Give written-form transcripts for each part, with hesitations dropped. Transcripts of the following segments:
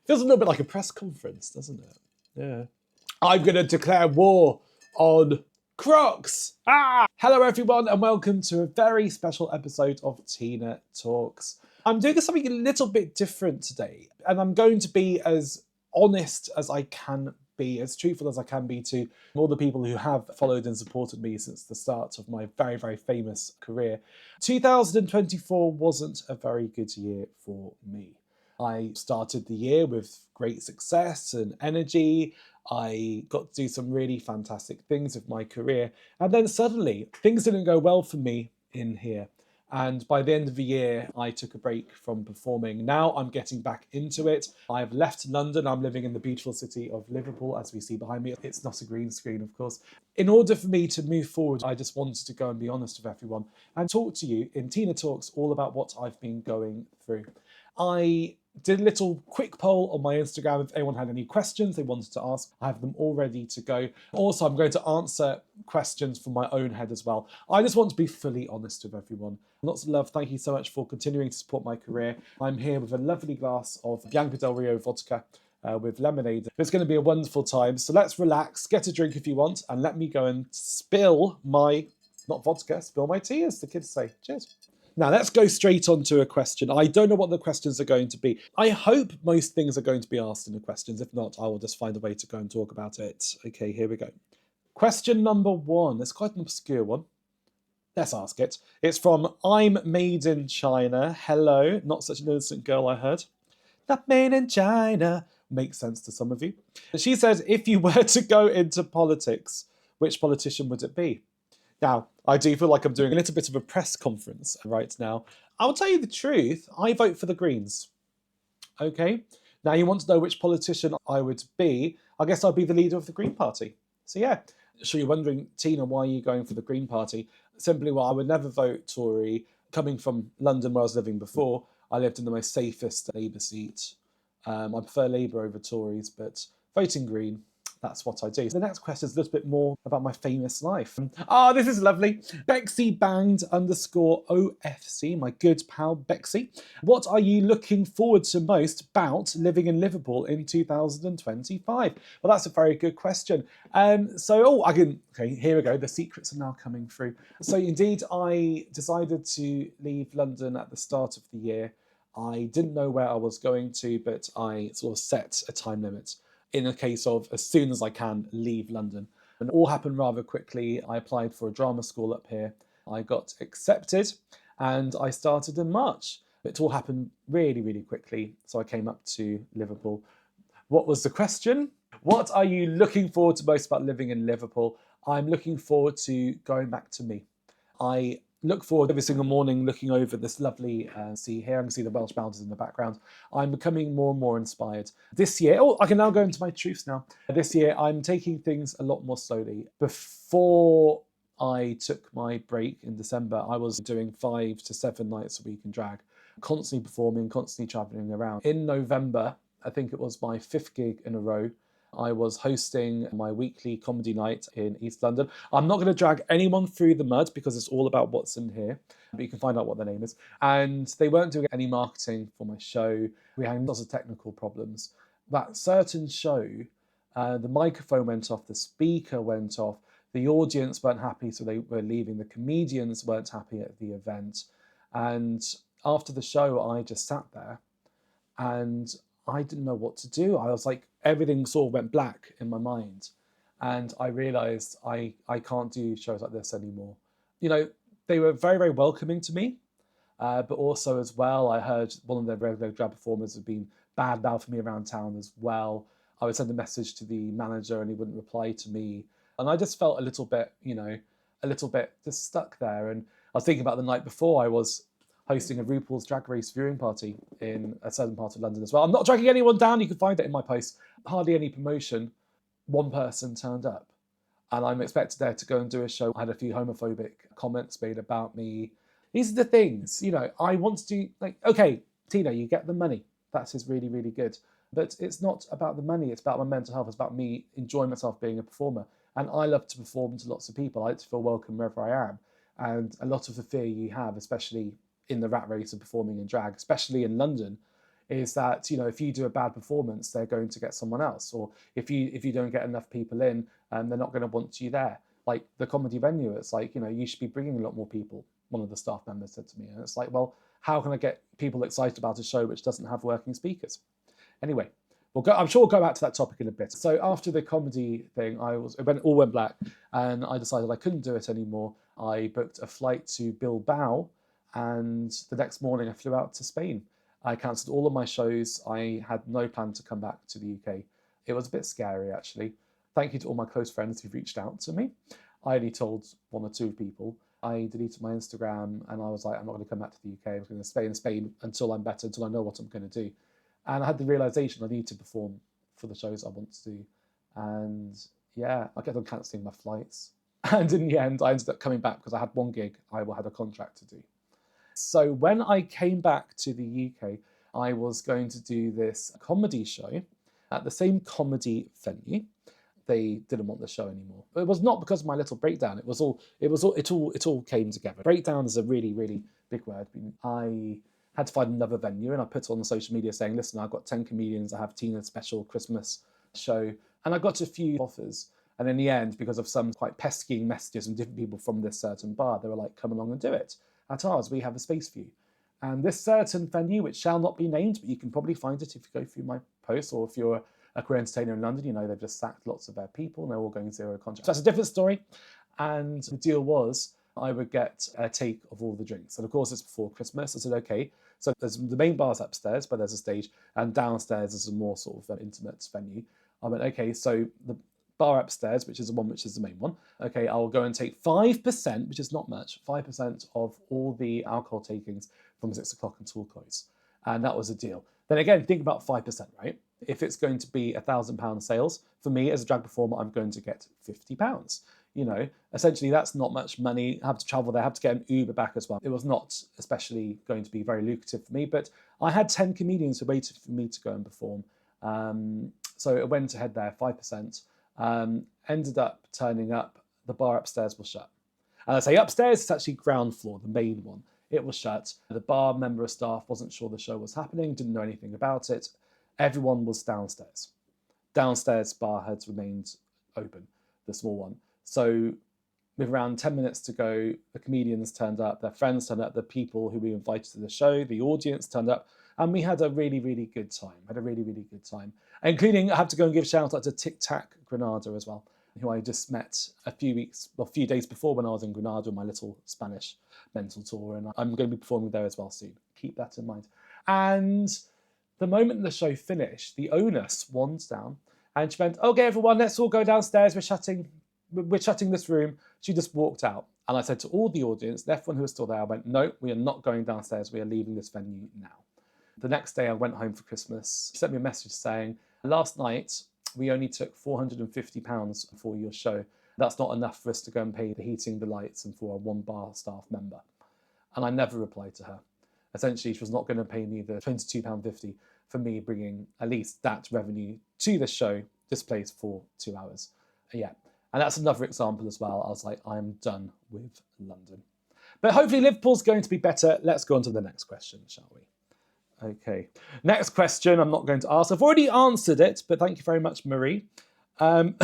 Feels a little bit like a press conference, doesn't it? Yeah. I'm going to declare war on Crocs. Hello, everyone, and welcome to a very special episode of Teena Talks. I'm doing something a little bit different today, and I'm going to be as honest as I can be, as truthful as I can be to all the people who have followed and supported me since the start of my very, very famous career. 2024 wasn't a very good year for me. I started the year with great success and energy. I got to do some really fantastic things with my career. And then suddenly, things didn't go well for me in here. And by the end of the year, I took a break from performing. Now I'm getting back into it. I've left London. I'm living in the beautiful city of Liverpool, as we see behind me. It's not a green screen, of course. In order for me to move forward, I just wanted to go and be honest with everyone and talk to you in Teena Talks all about what I've been going through. I did a little quick poll on my Instagram if anyone had any questions they wanted to ask. I have them all ready to go. Also, I'm going to answer questions from my own head as well. I just want to be fully honest with everyone. Lots of love. Thank you so much for continuing to support my career. I'm here with a lovely glass of Bianca Del Rio vodka with lemonade. It's going to be a wonderful time. So let's relax, get a drink if you want, and let me go and spill my, not vodka, spill my tea, as the kids say. Cheers. Now, let's go straight on to a question. I don't know what the questions are going to be. I hope most things are going to be asked in the questions. If not, I will just find a way to go and talk about it. Okay, here we go. Question number 1. It's quite an obscure one. Let's ask it. It's from I'm Made in China. Hello, not such an innocent girl, I heard. Not made in China. Makes sense to some of you. She says, if you were to go into politics, which politician would it be? Now, I do feel like I'm doing a little bit of a press conference right now. I'll tell you the truth, I vote for the Greens. Okay? Now, you want to know which politician I would be. I guess I'd be the leader of the Green Party. So yeah, so you're wondering, Teena, why are you going for the Green Party? Simply, well, I would never vote Tory. Coming from London where I was living before, I lived in the most safest Labour seat. I prefer Labour over Tories, but voting Green, that's what I do. The next question is a little bit more about my famous life. This is lovely. Bexy Banged _OFC, my good pal Bexy. What are you looking forward to most about living in Liverpool in 2025? Well, that's a very good question. Okay, here we go. The secrets are now coming through. So indeed, I decided to leave London at the start of the year. I didn't know where I was going to, but I sort of set a time limit in a case of as soon as I can leave London. And it all happened rather quickly. I applied for a drama school up here. I got accepted and I started in March. It all happened really, really quickly. So I came up to Liverpool. What was the question? What are you looking forward to most about living in Liverpool? I'm looking forward to going back to me. I look forward every single morning looking over this lovely sea here. I can see the Welsh mountains in the background. I'm becoming more and more inspired. This year, I can now go into my truths now. This year, I'm taking things a lot more slowly. Before I took my break in December, I was doing 5 to 7 nights a week in drag, constantly performing, constantly travelling around. In November, I think it was my 5th gig in a row, I was hosting my weekly comedy night in East London. I'm not going to drag anyone through the mud because it's all about what's in here, but you can find out what their name is. And they weren't doing any marketing for my show. We had lots of technical problems. That certain show, the microphone went off, the speaker went off, the audience weren't happy, so they were leaving. The comedians weren't happy at the event. And after the show, I just sat there and I didn't know what to do. I was like, everything sort of went black in my mind. And I realised I can't do shows like this anymore. You know, they were very, very welcoming to me. But also as well, I heard one of their regular drag performers had been bad mouthing me around town as well. I would send a message to the manager and he wouldn't reply to me. And I just felt a little bit just stuck there. And I was thinking about the night before, I was hosting a RuPaul's Drag Race viewing party in a certain part of London as well. I'm not dragging anyone down, you can find it in my post. Hardly any promotion. One person turned up. And I'm expected there to go and do a show. I had a few homophobic comments made about me. These are the things, I want to do, okay, Teena, you get the money. That is really, really good. But it's not about the money, it's about my mental health, it's about me enjoying myself being a performer. And I love to perform to lots of people. I like to feel welcome wherever I am. And a lot of the fear you have, especially in the rat race of performing in drag, especially in London, is that, you know, if you do a bad performance, they're going to get someone else. Or if you don't get enough people in, they're not going to want you there. Like the comedy venue, it's like, you know, you should be bringing a lot more people, one of the staff members said to me. And it's like, well, how can I get people excited about a show which doesn't have working speakers? Anyway, I'm sure we'll go back to that topic in a bit. So after the comedy thing, it all went black, and I decided I couldn't do it anymore. I booked a flight to Bilbao, and the next morning I flew out to Spain. I cancelled all of my shows. I had no plan to come back to the UK. It was a bit scary, actually. Thank you to all my close friends who've reached out to me. I only told 1 or 2 people. I deleted my Instagram, and I was like, I'm not going to come back to the UK. I'm going to stay in Spain until I'm better, until I know what I'm going to do. And I had the realization I need to perform for the shows I want to do. And yeah, I kept on cancelling my flights. And in the end, I ended up coming back because I had 1 gig I had a contract to do. So when I came back to the UK, I was going to do this comedy show at the same comedy venue. They didn't want the show anymore. But it was not because of my little breakdown. It all came together. Breakdown is a really, really big word. I had to find another venue, and I put on social media saying, listen, I've got 10 comedians, I have Teena's special Christmas show. And I got a few offers. And in the end, because of some quite pesky messages from different people from this certain bar, they were like, come along and do it. At ours, we have a space for you. And this certain venue, which shall not be named, but you can probably find it if you go through my posts, or if you're a queer entertainer in London, you know they've just sacked lots of their people and they're all going 0 contract. So that's a different story. And the deal was I would get a take of all the drinks. And of course, it's before Christmas. I said, okay, so there's the main bar's upstairs, but there's a stage, and downstairs is a more sort of intimate venue. I went, okay, so the bar upstairs, which is the one which is the main one, okay, I'll go and take 5%, which is not much, 5% of all the alcohol takings from 6 o'clock until close. And that was a deal. Then again, think about 5%, right? If it's going to be £1,000 sales, for me as a drag performer, I'm going to get £50. You know, essentially that's not much money. I have to travel there, I have to get an Uber back as well. It was not especially going to be very lucrative for me, but I had 10 comedians who waited for me to go and perform. So it went ahead there, 5%. Ended up turning up, the bar upstairs was shut. And I say upstairs, it's actually ground floor, the main one. It was shut. The bar member of staff wasn't sure the show was happening, didn't know anything about it. Everyone was downstairs. Downstairs bar had remained open, the small one. So with around 10 minutes to go, the comedians turned up, their friends turned up, the people who we invited to the show, the audience turned up, and we had a really, really good time. Including, I have to go and give a shout out to Tic Tac Granada as well, who I just met a few days before when I was in Granada on my little Spanish mental tour, and I'm going to be performing there as well soon. Keep that in mind. And the moment the show finished, the owner swans down and she went, okay, everyone, let's all go downstairs. We're shutting this room. She just walked out. And I said to all the audience, everyone who was still there, I went, no, we are not going downstairs. We are leaving this venue now. The next day I went home for Christmas. She sent me a message saying, last night we only took £450 for your show. That's not enough for us to go and pay the heating, the lights, and for a 1 bar staff member. And I never replied to her. Essentially, she was not going to pay me the £22.50 for me bringing at least that revenue to the show, this place, for 2 hours. Yeah, and that's another example as well. I was like, I'm done with London. But hopefully Liverpool's going to be better. Let's go on to the next question, shall we? Okay, next question I'm not going to ask. I've already answered it, but thank you very much, Marie. Trauma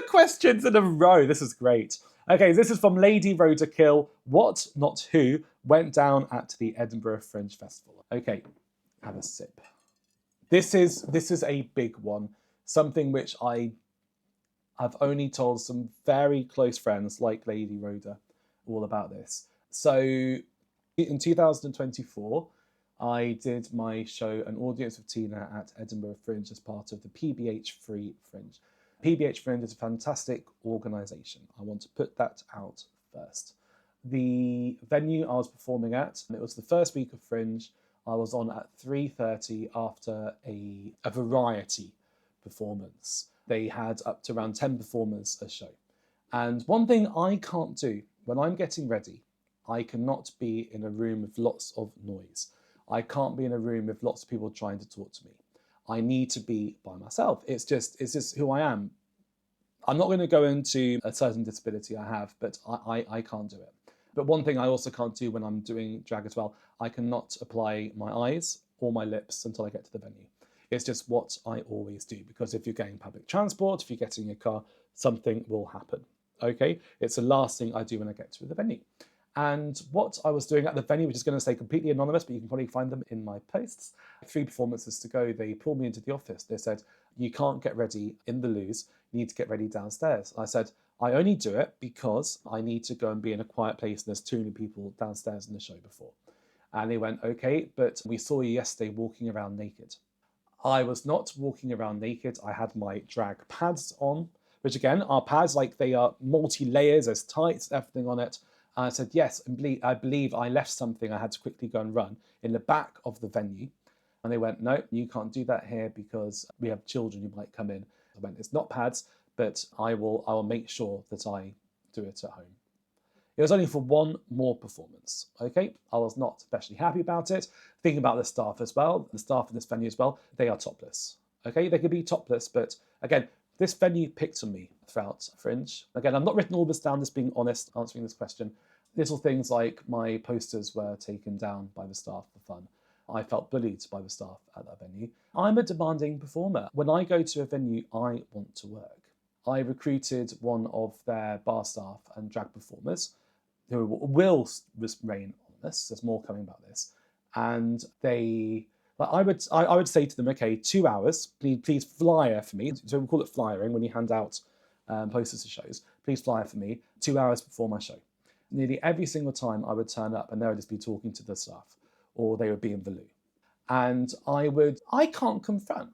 questions in a row. This is great. Okay, this is from Lady Rhoda Kill. What, not who, went down at the Edinburgh Fringe Festival? Okay, have a sip. This is a big one. Something which I've only told some very close friends like Lady Rhoda all about this. So in 2024, I did my show, An Audience of Teena, at Edinburgh Fringe as part of the PBH Free Fringe. PBH Fringe is a fantastic organisation. I want to put that out first. The venue I was performing at, it was the first week of Fringe. I was on at 3:30 after a variety performance. They had up to around 10 performers a show. And one thing I can't do when I'm getting ready, I cannot be in a room with lots of noise. I can't be in a room with lots of people trying to talk to me. I need to be by myself. It's just who I am. I'm not going to go into a certain disability I have, but I can't do it. But one thing I also can't do when I'm doing drag as well, I cannot apply my eyes all my lips until I get to the venue. It's just what I always do, because if you're getting public transport, if you're getting a car, something will happen. Okay, it's the last thing I do when I get to the venue. And what I was doing at the venue, which is going to stay completely anonymous, but you can probably find them in my posts. 3 performances to go, they pulled me into the office. They said, you can't get ready in the loos, you need to get ready downstairs. I said, I only do it because I need to go and be in a quiet place and there's too many people downstairs in the show before. And they went, okay, but we saw you yesterday walking around naked. I was not walking around naked. I had my drag pads on, which again are pads, like they are multi-layers, there's tights, everything on it. And I said, yes, I believe I left something I had to quickly go and run in the back of the venue. And they went, no, you can't do that here because we have children who might come in. I went, it's not pads, but I will make sure that I do it at home. It was only for one more performance, okay? I was not especially happy about it. Thinking about the staff as well, the staff in this venue as well, they are topless, okay? They could be topless, but again, this venue picked on me throughout Fringe. Again, I've not written all this down, just being honest, answering this question. Little things like my posters were taken down by the staff for fun. I felt bullied by the staff at that venue. I'm a demanding performer. When I go to a venue, I want to work. I recruited one of their bar staff and drag performers who will remain on this. There's more coming about this. And they, like, I would say to them, okay, 2 hours, please flyer for me. So we call it flyering when you hand out posters to shows. Please flyer for me 2 hours before my show. Nearly every single time I would turn up and they would just be talking to the staff, or they would be in the loo. And I can't confront.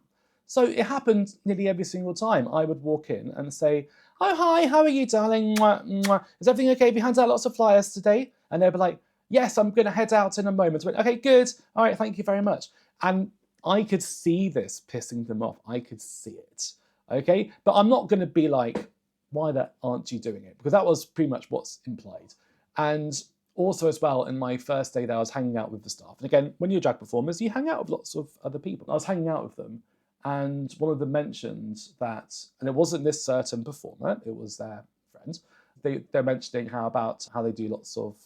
So it happened nearly every single time. I would walk in and say, oh, hi, how are you, darling? Mwah, mwah. Is everything okay? Have you handed out lots of flyers today? And they'd be like, yes, I'm going to head out in a moment. I went, okay, good. All right, thank you very much. And I could see this pissing them off. I could see it, okay? But I'm not going to be like, why aren't you doing it? Because that was pretty much what's implied. And also as well, in my first day there, I was hanging out with the staff. And again, when you're drag performers, you hang out with lots of other people. I was hanging out with them, and one of them mentioned that, and it wasn't this certain performer, it was their friend. They're mentioning how they do lots of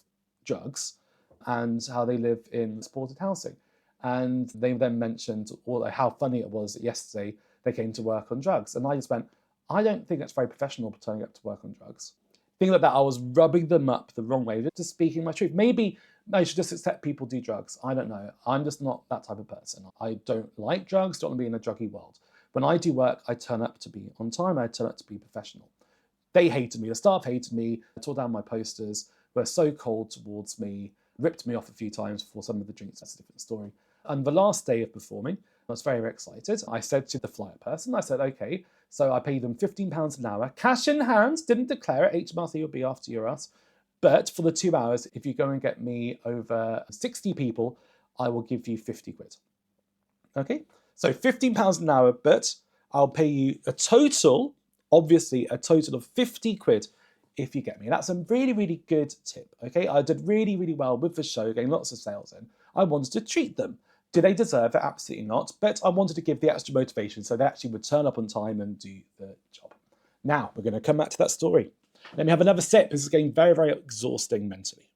drugs and how they live in supported housing. And they then mentioned how funny it was that yesterday they came to work on drugs. And I just went, I don't think that's very professional turning up to work on drugs. Things like that, I was rubbing them up the wrong way, just speaking my truth. Maybe I should just accept people do drugs. I don't know. I'm just not that type of person. I don't like drugs, don't want to be in a druggy world. When I do work, I turn up to be on time, I turn up to be professional. They hated me, the staff hated me, tore down my posters, were so cold towards me, ripped me off a few times for some of the drinks. That's a different story. And the last day of performing, I was very, very excited. I said to the flyer person, I said, okay, so I paid them £15 an hour, cash in hand, didn't declare it, HMRC will be after your ass. But for the 2 hours, if you go and get me over 60 people, I will give you 50 quid. Okay, so £15 an hour, but I'll pay you a total of 50 quid if you get me. That's a really, really good tip, okay? I did really, really well with the show, getting lots of sales in. I wanted to treat them. Do they deserve it? Absolutely not. But I wanted to give the extra motivation so they actually would turn up on time and do the job. Now, we're going to come back to that story. Let me have another sip. This is getting very, very exhausting mentally.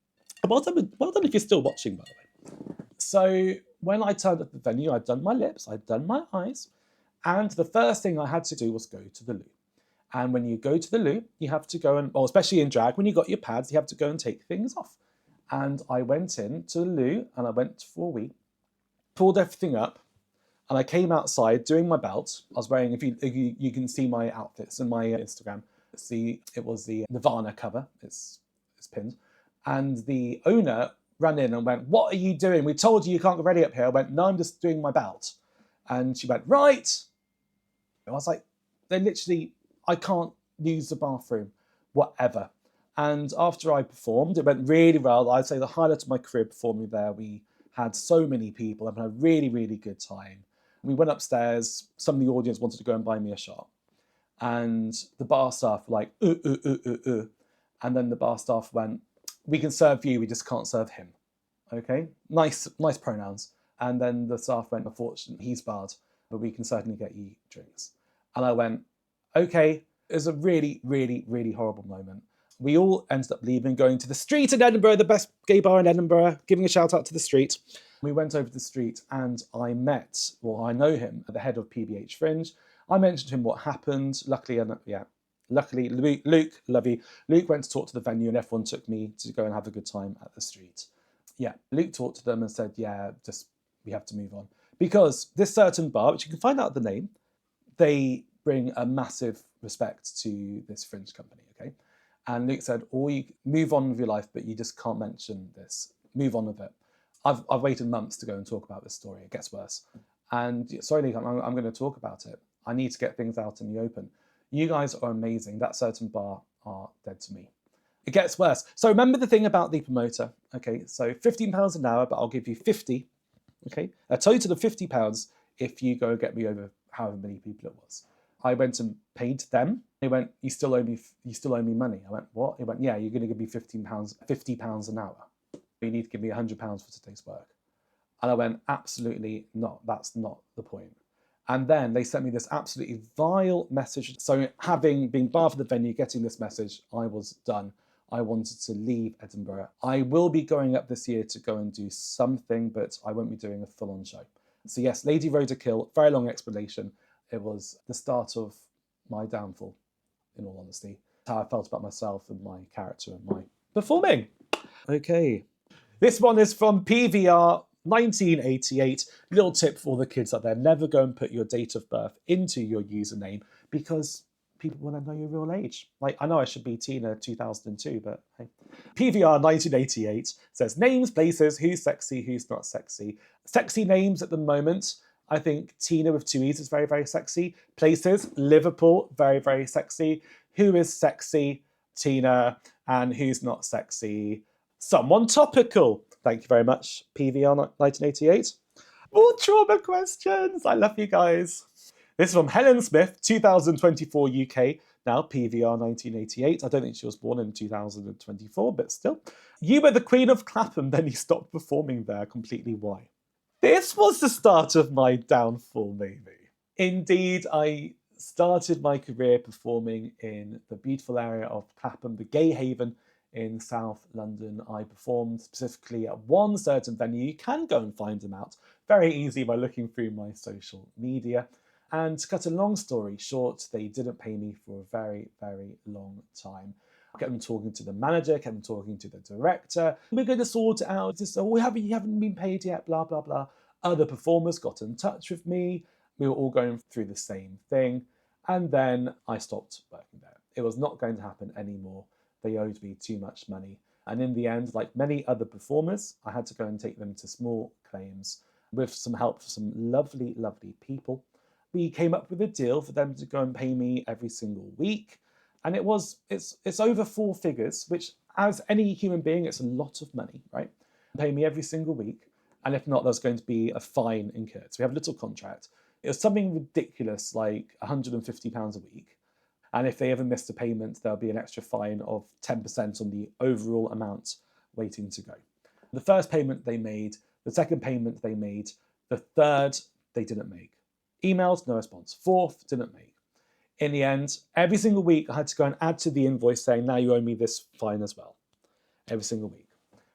Well done if you're still watching, by the way. So when I turned up at the venue, I'd done my lips, I'd done my eyes, and the first thing I had to do was go to the loo. And when you go to the loo, you have to go and, well, especially in drag, when you got your pads, you have to go and take things off. And I went in to the loo and I went for a wee, pulled everything up, and I came outside doing my belt. I was wearing, if you can see my outfits in my Instagram, it was the Nirvana cover, it's pinned. And the owner ran in and went, what are you doing? We told you can't get ready up here. I went, no, I'm just doing my belt. And she went, right. I was like, I can't use the bathroom, whatever. And after I performed, it went really well. I'd say the highlight of my career performing there. We had so many people. I had a really, really good time. We went upstairs. Some of the audience wanted to go and buy me a shot. And the bar staff were like, And then the bar staff went, we can serve you, we just can't serve him. Okay, nice pronouns. And then the staff went, unfortunately, he's barred, but we can certainly get you drinks. And I went, okay. It was a really, really, really horrible moment. we all ended up leaving, going to the street in Edinburgh, the best gay bar in Edinburgh, giving a shout out to the street. We went over to the street and I know him, at the head of PBH Fringe. I mentioned to him what happened. Luckily, Luke, love you. Luke went to talk to the venue and everyone took me to go and have a good time at the street. Yeah, Luke talked to them and said, we have to move on. Because this certain bar, which you can find out the name, they bring a massive respect to this fringe company, okay? And Luke said, you move on with your life, but you just can't mention this. Move on with it. I've waited months to go and talk about this story. It gets worse. And sorry, Luke, I'm going to talk about it. I need to get things out in the open. You guys are amazing. That certain bar are dead to me. It gets worse. So remember the thing about the promoter, okay? So £15 an hour, but I'll give you 50, okay? A total of £50 if you go get me over however many people it was. I went and paid them. They went, you still owe me money. I went, what? He went, yeah, you're going to give me £50 an hour. You need to give me £100 for today's work. And I went, absolutely not. That's not the point. And then they sent me this absolutely vile message. So having been barred for the venue, getting this message, I was done. I wanted to leave Edinburgh. I will be going up this year to go and do something, but I won't be doing a full-on show. So yes, Lady Rhoda Kill, very long explanation. It was the start of my downfall, in all honesty. How I felt about myself and my character and my performing. Okay. This one is from PVR 1988. Little tip for all the kids out there, never go and put your date of birth into your username because people want to know your real age. Like, I know I should be Teena 2002, but hey. PVR 1988 says, names, places, who's sexy, who's not sexy. Sexy names at the moment, I think Teena with 2 E's is very, very sexy. Places, Liverpool, very, very sexy. Who is sexy? Teena. And who's not sexy? Someone topical. Thank you very much, PVR 1988. More trauma questions. I love you guys. This is from Helen Smith, 2024 UK. Now, PVR 1988. I don't think she was born in 2024, but still. You were the Queen of Clapham, then you stopped performing there. Completely why? This was the start of my downfall, maybe. Indeed, I started my career performing in the beautiful area of Clapham, the gay haven in South London. I performed specifically at one certain venue. You can go and find them out very easy by looking through my social media. And to cut a long story short, they didn't pay me for a very, very long time. I kept them talking to the manager, kept them talking to the director. We're going to sort it out. Just, you haven't been paid yet, blah, blah, blah. Other performers got in touch with me. We were all going through the same thing. And then I stopped working there. It was not going to happen anymore. They owed me too much money. And in the end, like many other performers, I had to go and take them to small claims with some help from some lovely, lovely people. We came up with a deal for them to go and pay me every single week. And it's over 4 figures, which as any human being, it's a lot of money, right? Pay me every single week. And if not, there's going to be a fine incurred. So we have a little contract. It was something ridiculous, like £150 a week. And if they ever missed a payment, there'll be an extra fine of 10% on the overall amount waiting to go. The first payment they made, the second payment they made, the third they didn't make. Emails, no response. Fourth, didn't make. In the end, every single week I had to go and add to the invoice saying, now you owe me this fine as well. Every single week.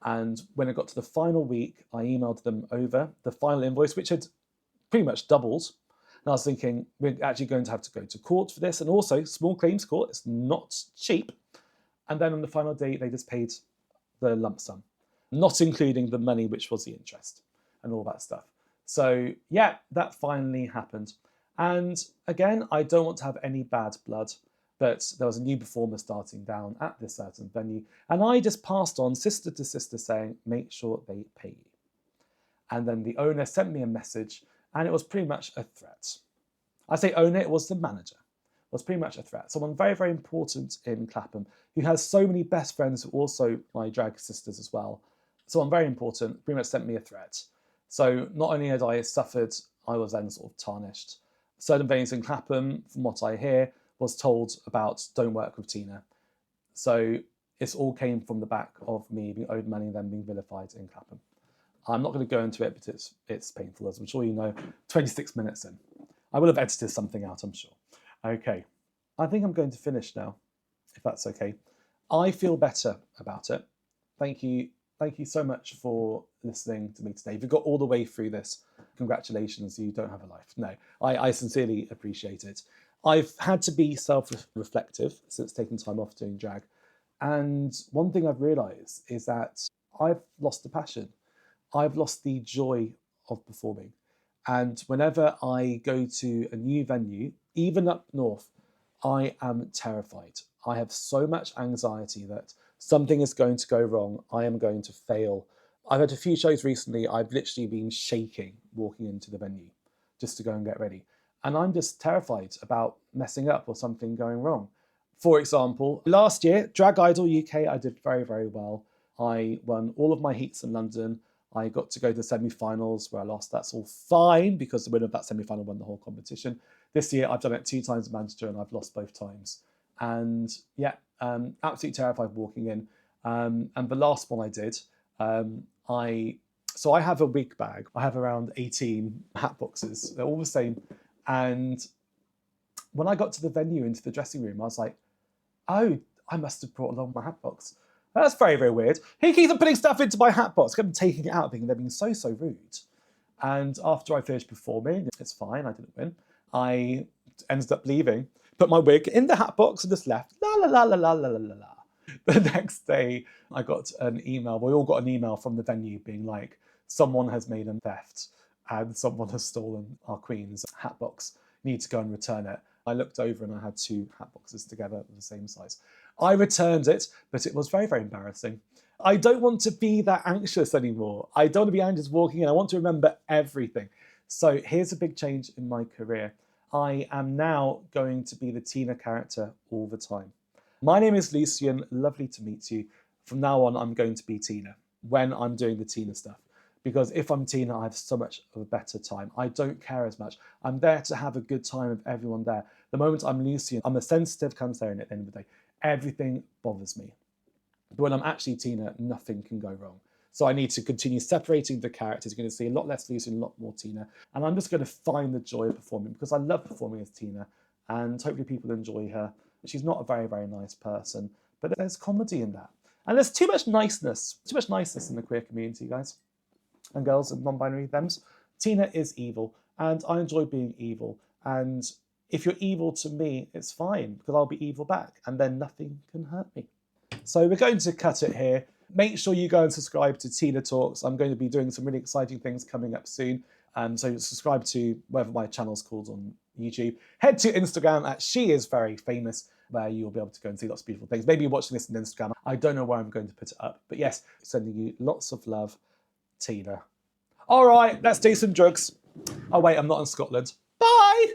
And when it got to the final week, I emailed them over the final invoice, which had pretty much doubled. And I was thinking, we're actually going to have to go to court for this. And also, small claims court, it's not cheap. And then on the final day, they just paid the lump sum, not including the money, which was the interest and all that stuff. So yeah, that finally happened. And again, I don't want to have any bad blood, but there was a new performer starting down at this certain venue. And I just passed on sister to sister saying, make sure they pay you. And then the owner sent me a message and it was pretty much a threat. I say owner, it was the manager. It was pretty much a threat. Someone very, very important in Clapham who has so many best friends, also my drag sisters as well. Someone very important pretty much sent me a threat. So not only had I suffered, I was then sort of tarnished. Certain venues in Clapham, from what I hear, was told about don't work with Teena. So this all came from the back of me being owed money and then being vilified in Clapham. I'm not going to go into it, but it's painful, as I'm sure you know. 26 minutes in. I will have edited something out, I'm sure. Okay, I think I'm going to finish now, if that's okay. I feel better about it. Thank you. Thank you so much for listening to me today. If you got all the way through this, congratulations, you don't have a life. No, I sincerely appreciate it. I've had to be self-reflective since taking time off doing drag. And one thing I've realised is that I've lost the passion. I've lost the joy of performing. And whenever I go to a new venue, even up north, I am terrified. I have so much anxiety that something is going to go wrong. I am going to fail. I've had a few shows recently. I've literally been shaking walking into the venue just to go and get ready. And I'm just terrified about messing up or something going wrong. For example, last year, Drag Idol UK, I did very, very well. I won all of my heats in London. I got to go to the semi-finals where I lost. That's all fine because the winner of that semi-final won the whole competition. This year, I've done it 2 times in Manchester and I've lost both times. And yeah, absolutely terrified walking in. And the last one I did, I have a wig bag. I have around 18 hat boxes. They're all the same. And when I got to the venue, into the dressing room, I was like, oh, I must have brought along my hat box. That's very, very weird. He keeps on putting stuff into my hat box. I'm taking it out, thinking they're being so, so rude. And after I finished performing, it's fine, I didn't win. I ended up leaving, put my wig in the hat box and just left. La la la la la la la la. The next day, I got an email. We all got an email from the venue being like, someone has made a theft and someone has stolen our queen's hat box. You need to go and return it. I looked over and I had 2 hat boxes together the same size. I returned it, but it was very, very embarrassing. I don't want to be that anxious anymore. I don't want to be anxious walking in. I want to remember everything. So here's a big change in my career. I am now going to be the Teena character all the time. My name is Lucian. Lovely to meet you. From now on, I'm going to be Teena when I'm doing the Teena stuff. Because if I'm Teena, I have so much of a better time. I don't care as much. I'm there to have a good time with everyone there. The moment I'm Lucian, I'm a sensitive Cancerian at the end of the day. Everything bothers me. But when I'm actually Teena, nothing can go wrong. So I need to continue separating the characters. You're going to see a lot less Lucian, a lot more Teena. And I'm just going to find the joy of performing because I love performing as Teena. And hopefully people enjoy her. She's not a very, very nice person. But there's comedy in that. And there's too much niceness in the queer community, guys and girls and non-binary thems. Teena is evil, and I enjoy being evil. And if you're evil to me, it's fine, because I'll be evil back, and then nothing can hurt me. So we're going to cut it here. Make sure you go and subscribe to Teena Talks. I'm going to be doing some really exciting things coming up soon. So subscribe to whatever my channel's called on YouTube. Head to Instagram at She Is Very Famous, where you'll be able to go and see lots of beautiful things. Maybe you're watching this on Instagram. I don't know where I'm going to put it up. But yes, sending you lots of love. Teena. All right, let's do some drugs. Oh wait, I'm not in Scotland. Bye!